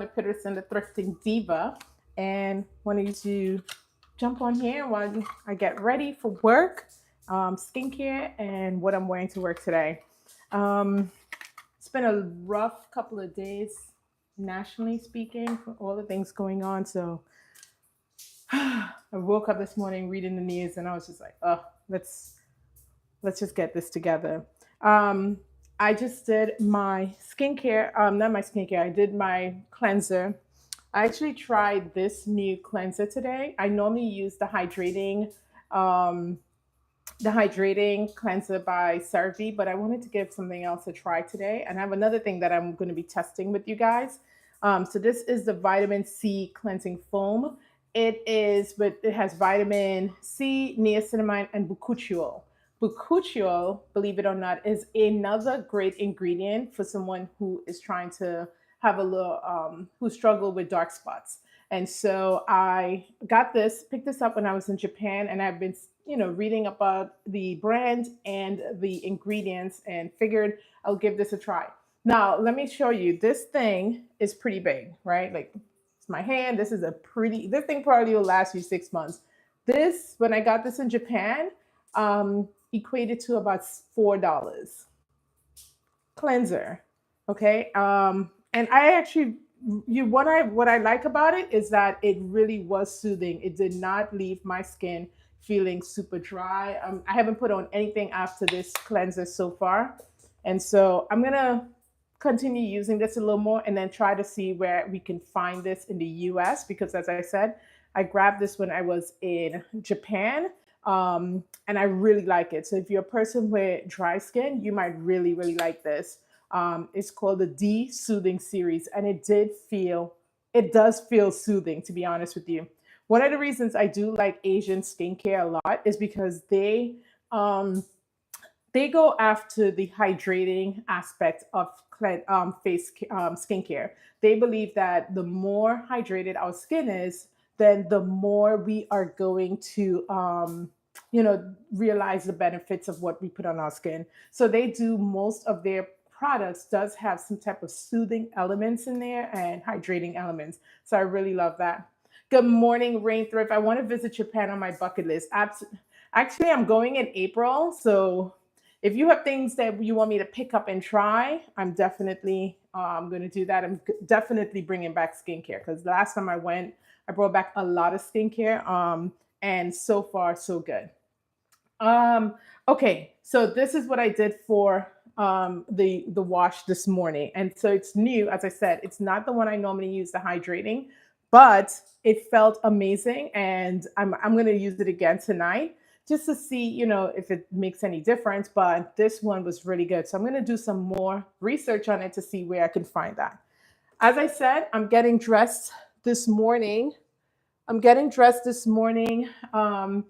Peterson, the Thrifting Diva, and wanted to jump on here while I get ready for work, skincare, and what I'm wearing to work today. Um, it's been a rough couple of days, nationally speaking, for all the things going on. So I woke up this morning reading the news, and I was just like, "Oh, let's just get this together." Um, I just did my skincare, not my skincare. I did my cleanser. I actually tried this new cleanser today. I normally use um, the hydrating cleanser by CeraVe, but I wanted to give something else a try today. And I have another thing that I'm going to be testing with you guys. So this is the vitamin C cleansing foam. It has vitamin C, niacinamide, and bakuchiol. Bakuchiol, believe it or not, is another great ingredient for someone who is trying to have a little, who struggle with dark spots. And so I got this, picked this up when I was in Japan, and I've been, reading about the brand and the ingredients, and figured I'll give this a try. Now, let me show you. This thing is pretty big, right? Like, it's my hand. This thing probably will last you 6 months. This, when I got this in Japan, equated to about $4 cleanser. Okay. And I actually, what I like about it is that it really was soothing. It did not leave my skin feeling super dry. I haven't put on anything after this cleanser so far, and so I'm gonna continue using this a little more, and then try to see where we can find this in the US, because as I said, I grabbed this when I was in Japan. And I really like it. So if you're a person with dry skin, you might really, really like this. It's called the De-Soothing series, and it does feel soothing, to be honest with you. One of the reasons I do like Asian skincare a lot is because um, they go after the hydrating aspect of skincare. They believe that the more hydrated our skin is, then the more we are going to, realize the benefits of what we put on our skin. So they do, most of their products does have some type of soothing elements in there and hydrating elements. So I really love that. Good morning, Rain Thrift. I want to visit Japan on my bucket list. Actually, I'm going in April. So if you have things that you want me to pick up and try, I'm definitely going to do that. I'm definitely bringing back skincare, because last time I went, I brought back a lot of skincare, and so far, so good. Um, okay, so this is what I did for the wash this morning, and so it's new. As I said, it's not the one I normally use, the hydrating, but it felt amazing, and I'm going to use it again tonight just to see, if it makes any difference. But this one was really good, so I'm going to do some more research on it to see where I can find that. As I said, I'm getting dressed this morning. I'm getting dressed this morning, and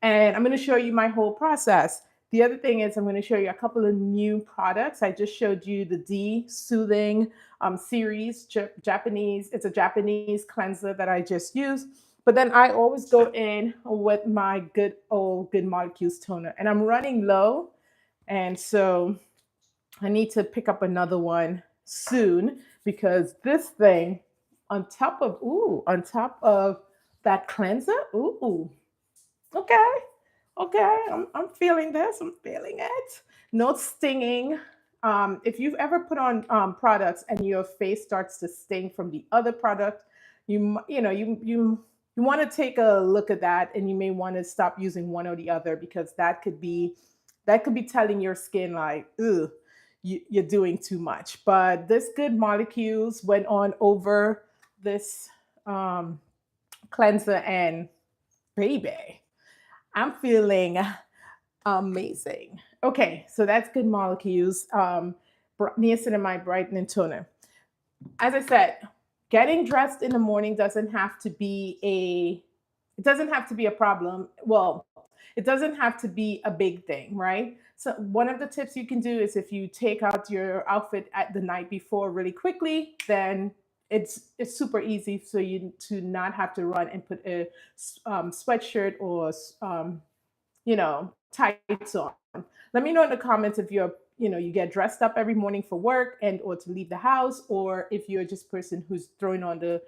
I'm going to show you my whole process. The other thing is, I'm going to show you a couple of new products. I just showed you the D Soothing series, Japanese. It's a Japanese cleanser that I just used. But then I always go in with my good old Good Molecules toner, and I'm running low, and so I need to pick up another one soon, because this thing, on top of that cleanser, ooh, okay, okay, I'm feeling this. I'm feeling it. No stinging. If you've ever put on products and your face starts to sting from the other product, you want to take a look at that, and you may want to stop using one or the other, because that could be telling your skin like, ugh, you're doing too much. But this Good Molecules went on over this um, cleanser, and baby, I'm feeling amazing. Okay, so that's Good Molecules, niacinamide brightening toner. As I said, getting dressed in the morning doesn't have to be a problem. Well, it doesn't have to be a big thing, right? So one of the tips you can do is, if you take out your outfit at the night before really quickly, then it's super easy, so you to not have to run and put a sweatshirt or tights on. Let me know in the comments if you're you get dressed up every morning for work and or to leave the house, or if you're just a person who's throwing on the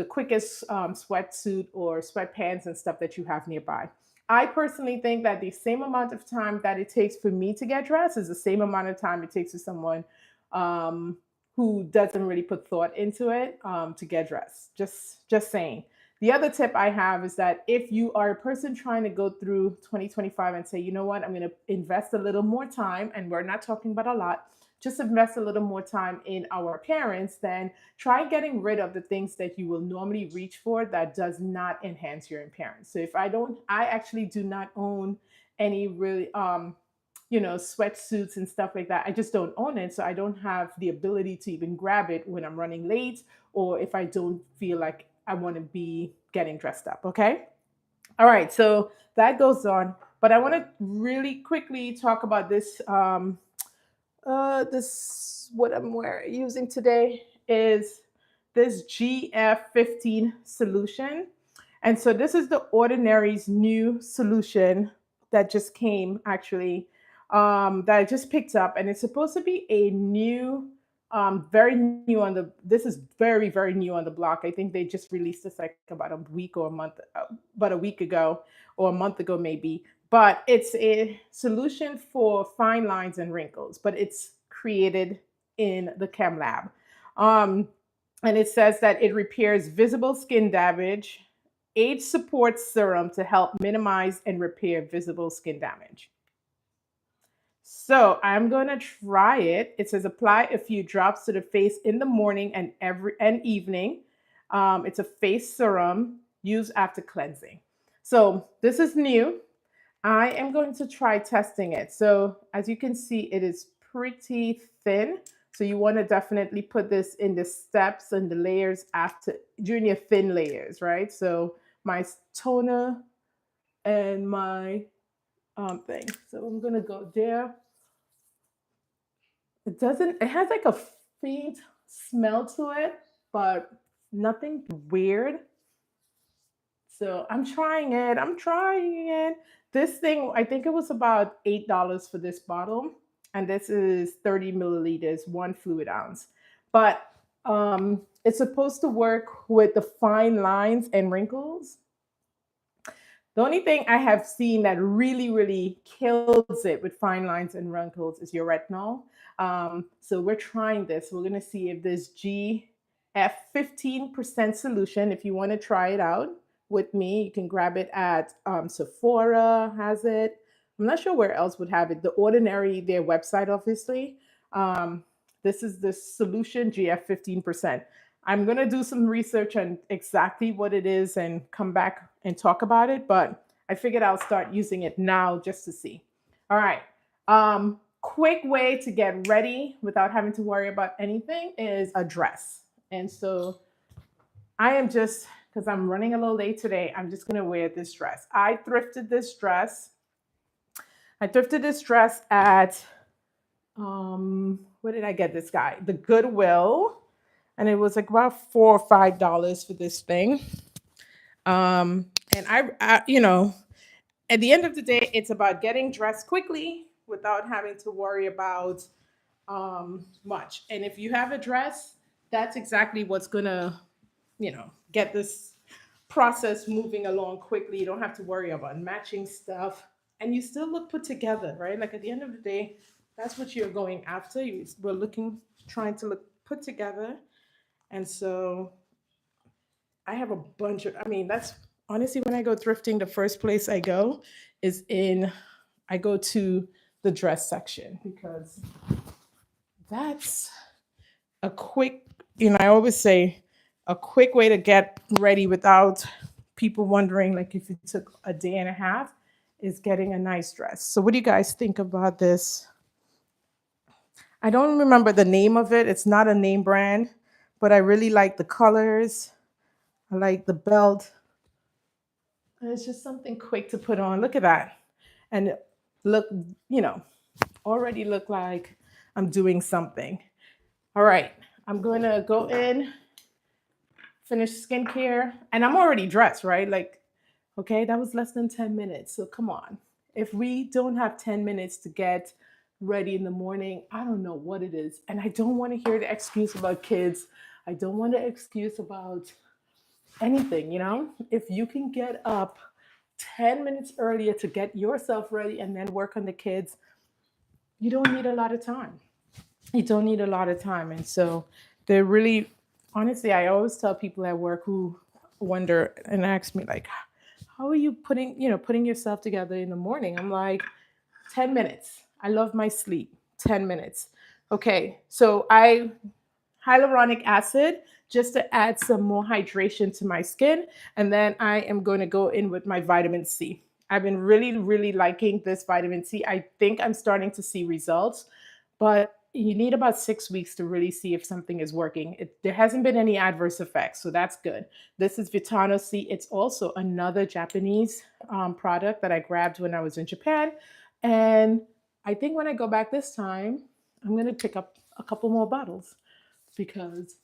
quickest sweatsuit or sweatpants and stuff that you have nearby. I personally think that the same amount of time that it takes for me to get dressed is the same amount of time it takes for someone um, who doesn't really put thought into it to get dressed. Just saying. The other tip I have is that if you are a person trying to go through 2025 and say, you know what, I'm going to invest a little more time, and we're not talking about a lot, just invest a little more time in our appearance, then try getting rid of the things that you will normally reach for that does not enhance your appearance. So if I actually do not own any really sweatsuits and stuff like that. I just don't own it. So I don't have the ability to even grab it when I'm running late or if I don't feel like I want to be getting dressed up. Okay. All right. So that goes on. But I want to really quickly talk about this what I'm using today is this GF15 solution. And so this is the Ordinary's new solution that just came actually, that I just picked up, and it's supposed to be a new, very new on the. This is very very new on the block. I think they just released this like about a week or a month, about a week ago or a month ago maybe. But it's a solution for fine lines and wrinkles, but it's created in the Chem Lab. Um, and it says that it repairs visible skin damage, age support serum to help minimize and repair visible skin damage. So I'm going to try it. It says apply a few drops to the face in the morning and evening. It's a face serum used after cleansing. So this is new. I am going to try testing it. So as you can see, it is pretty thin. So you want to definitely put this in the steps and the layers after during your thin layers, right? So my toner and my thing. So I'm gonna go there. It has like a faint smell to it, but nothing weird. So I'm trying it. I'm trying it. This thing, I think it was about $8 for this bottle. And this is 30 milliliters, 1 fluid ounce. But it's supposed to work with the fine lines and wrinkles. The only thing I have seen that really, really kills it with fine lines and wrinkles is your retinol. So we're trying this. We're going to see if this GF 15% solution, if you want to try it out with me, you can grab it at Sephora has it. I'm not sure where else would have it. The Ordinary, their website, obviously. Um, this is the solution GF 15%. I'm going to do some research on exactly what it is and come back and talk about it, but I figured I'll start using it now just to see. All right. Quick way to get ready without having to worry about anything is a dress. And so I am just, because I'm running a little late today, I'm just going to wear this dress. I thrifted this dress. At, where did I get this guy? The Goodwill. And it was like about $4 or $5 for this thing. And at the end of the day, it's about getting dressed quickly without having to worry about much. And if you have a dress, that's exactly what's gonna, get this process moving along quickly. You don't have to worry about matching stuff, and you still look put together, right? Like at the end of the day, that's what you're going after. Trying to look put together, and so I have a bunch of, I mean, that's honestly when I go thrifting, the first place I go to the dress section because that's a quick, I always say a quick way to get ready without people wondering, like if it took a day and a half, is getting a nice dress. So, what do you guys think about this? I don't remember the name of it. It's not a name brand, but I really like the colors. I like the belt. And it's just something quick to put on. Look at that. And look, you know, already look like I'm doing something. All right. I'm going to go in, finish skincare, and I'm already dressed, right? Like, okay, that was less than 10 minutes. So come on. If we don't have 10 minutes to get ready in the morning. I don't know what it is. And I don't want to hear the excuse about kids. I don't want the excuse about anything, you know? If you can get up 10 minutes earlier to get yourself ready and then work on the kids, you don't need a lot of time. You don't need a lot of time. And so they're really, honestly, I always tell people at work who wonder and ask me, like, how are you putting yourself together in the morning? I'm like, 10 minutes. I love my sleep. 10 minutes. Okay. So I hyaluronic acid just to add some more hydration to my skin. And then I am going to go in with my vitamin C. I've been really, really liking this vitamin C. I think I'm starting to see results, but you need about 6 weeks to really see if something is working. There hasn't been any adverse effects, so that's good. This is Vitano C. It's also another Japanese product that I grabbed when I was in Japan. And I think when I go back this time, I'm going to pick up a couple more bottles because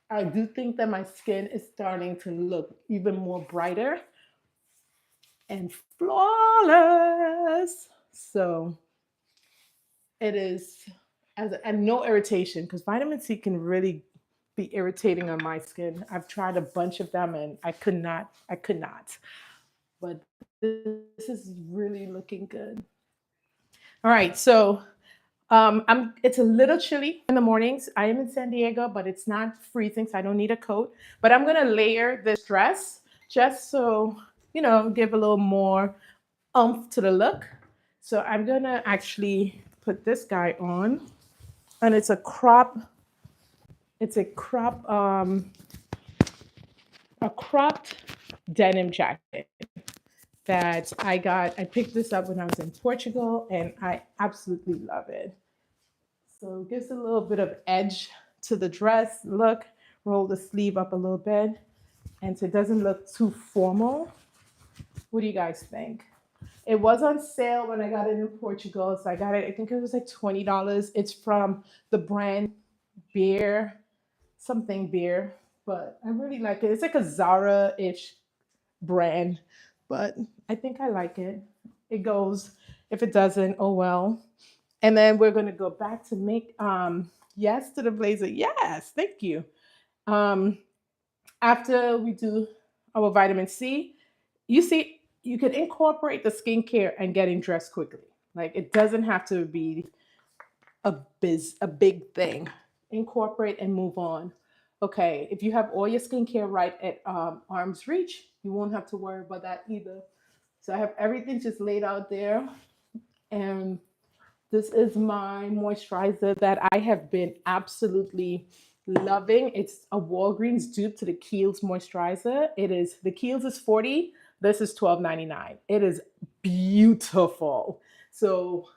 I do think that my skin is starting to look even more brighter and flawless. So it is and no irritation because vitamin C can really be irritating on my skin. I've tried a bunch of them and I could not. But this is really looking good. All right, so it's a little chilly in the mornings. I am in San Diego, but it's not freezing, so I don't need a coat. But I'm gonna layer this dress just so give a little more oomph to the look. So I'm gonna actually put this guy on, and it's a crop. It's a cropped denim jacket that I got. I picked this up when I was in Portugal, and I absolutely love it. So it gives a little bit of edge to the dress. Look, roll the sleeve up a little bit, and so it doesn't look too formal. What do you guys think? It was on sale when I got it in Portugal, so I got it. I think it was like $20. It's from the brand Beer, something Beer, but I really like it. It's like a Zara-ish brand, but I think I like it. It goes. If it doesn't, oh well. And then we're going to go back to make yes to the blazer. Yes, thank you. Um, After we do our vitamin C, you see, you can incorporate the skincare and getting dressed quickly. Like it doesn't have to be a big thing. Incorporate and move on. Okay, if you have all your skincare right at arm's reach, you won't have to worry about that either. So I have everything just laid out there, and this is my moisturizer that I have been absolutely loving. It's a Walgreens dupe to the Kiehl's moisturizer. It is the Kiehl's is 40. This is 12.99. It is beautiful. So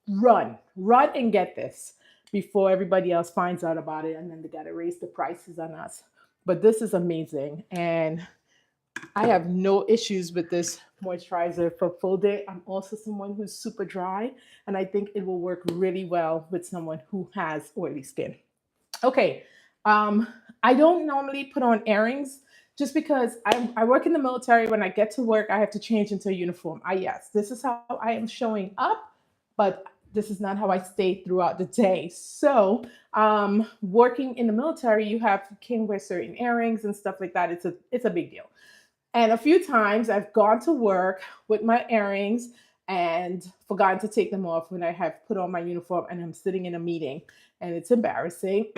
run and get this before everybody else finds out about it and then they got to raise the prices on us. But this is amazing, and I have no issues with this moisturizer for full day. I'm also someone who's super dry, and I think it will work really well with someone who has oily skin. Okay, um, I don't normally put on earrings just because I work in the military. When I get to work, I have to change into a uniform. Yes, this is how I am showing up, but this is not how I stay throughout the day. So, working in the military, you can wear certain earrings and stuff like that. It's a big deal. And a few times I've gone to work with my earrings and forgotten to take them off when I have put on my uniform and I'm sitting in a meeting, and it's embarrassing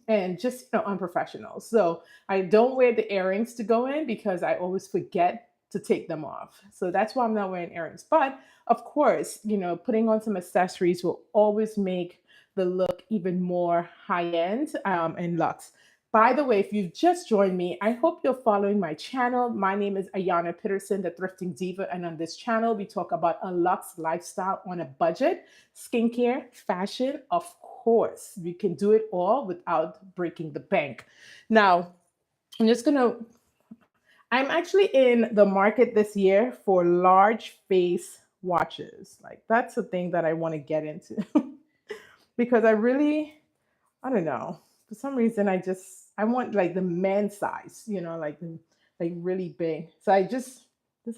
and just unprofessional. So I don't wear the earrings to go in because I always forget to take them off. So that's why I'm not wearing earrings. But of course, putting on some accessories will always make the look even more high end and luxe. By the way, if you've just joined me, I hope you're following my channel. My name is Ayana Peterson, the Thrifting Diva, and on this channel, we talk about a luxe lifestyle on a budget, skincare, fashion, of course. We can do it all without breaking the bank. Now, I'm actually in the market this year for large face watches. Like, that's the thing that I want to get into because I don't know. For some reason, I want like the man size, like really big. So this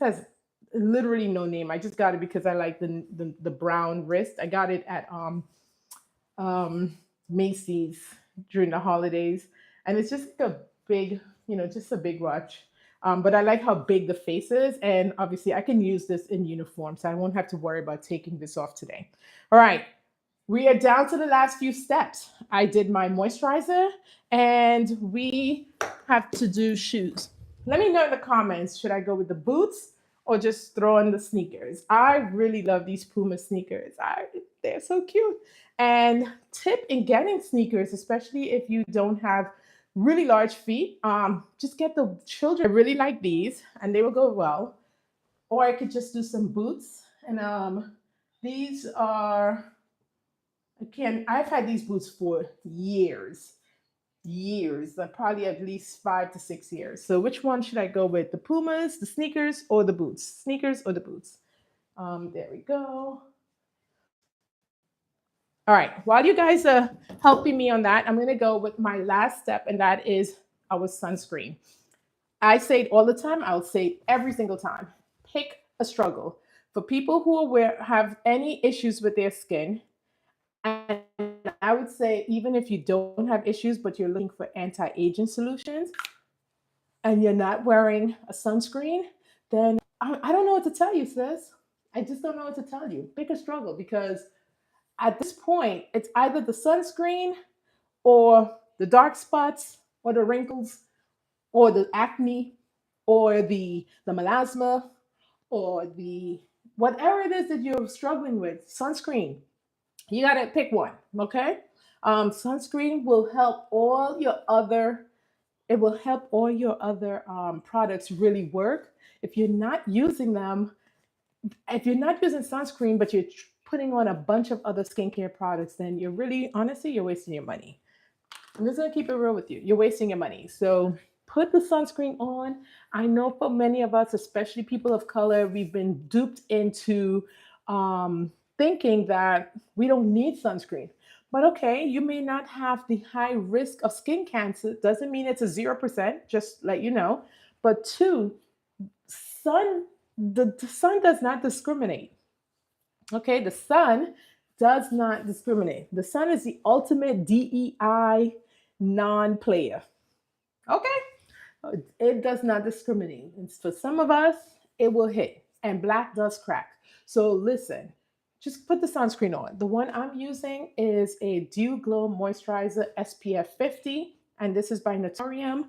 has literally no name. I just got it because I like the brown wrist. I got it at um, Macy's during the holidays, and it's just like a big, just a big watch. But I like how big the face is, and obviously I can use this in uniform, so I won't have to worry about taking this off today. All right, we are down to the last few steps. I did my moisturizer, and we have to do shoes. Let me know in the comments, should I go with the boots or just throw in the sneakers? I really love these Puma sneakers. They're so cute. And tip in getting sneakers, especially if you don't have really large feet, just get the children. I really like these, and they will go well. Or I could just do some boots. And these are, I've had these boots for years, probably at least 5 to 6 years. So which one should I go with? The Pumas, the sneakers, or the boots? Sneakers or the boots? There we go. All right, while you guys are helping me on that, I'm gonna go with my last step, and that is our sunscreen. I say it all the time, I'll say it every single time. Pick a struggle. For people who have any issues with their skin, and I would say even if you don't have issues, but you're looking for anti-aging solutions and you're not wearing a sunscreen, then I don't know what to tell you, sis. I just don't know what to tell you. Pick a struggle, because at this point, it's either the sunscreen or the dark spots or the wrinkles or the acne or the melasma or the whatever it is that you're struggling with. Sunscreen, you got to pick one. Okay. Sunscreen will help all your other, it will help all your other products really work. If you're not using them, if you're not using sunscreen, but you're putting on a bunch of other skincare products, then you're really, honestly, you're wasting your money. I'm just gonna keep it real with you. You're wasting your money. So put the sunscreen on. I know for many of us, especially people of color, we've been duped into thinking that we don't need sunscreen. But okay, you may not have the high risk of skin cancer. Doesn't mean it's a 0%, just let you know. But two, sun, the sun does not discriminate. Okay, the sun does not discriminate. The sun is the ultimate DEI non-player. Okay, it does not discriminate. And for some of us, it will hit, and black does crack. So listen, just put the sunscreen on. The one I'm using is a Dew Glow Moisturizer SPF 50, and this is by Naturium.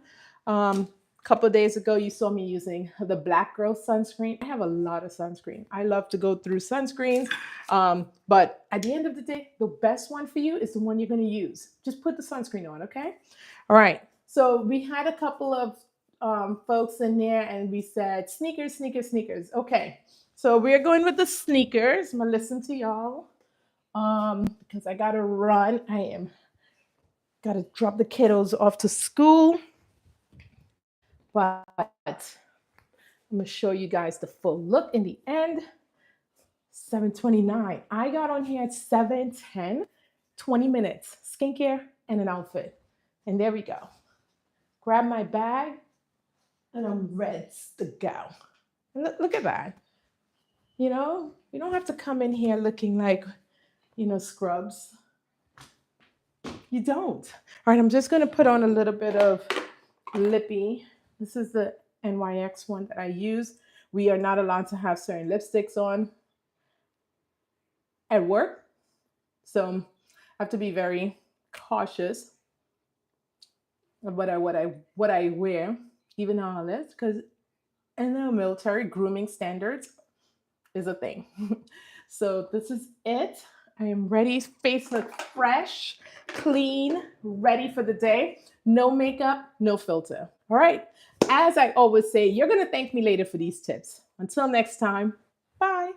A couple of days ago, you saw me using the Black Girl sunscreen. I have a lot of sunscreen. I love to go through sunscreens, but at the end of the day, the best one for you is the one you're going to use. Just put the sunscreen on, okay? All right. So we had a couple of folks in there, and we said sneakers, sneakers, sneakers. Okay. So we're going with the sneakers. I'm gonna listen to y'all because I gotta run. Gotta drop the kiddos off to school. But I'm gonna show you guys the full look in the end. 7:29. I got on here at 7:10, 20 minutes, skincare and an outfit. And there we go. Grab my bag and I'm ready to go. And look at that. You know, you don't have to come in here looking like, scrubs. You don't. All right, I'm just gonna put on a little bit of lippy. This is the NYX one that I use. We are not allowed to have certain lipsticks on at work. So I have to be very cautious of what I wear, even on this, because in the military, grooming standards is a thing. So this is it. I am ready. Face looks fresh, clean, ready for the day. No makeup, no filter. All right. As I always say, you're going to thank me later for these tips. Until next time, bye.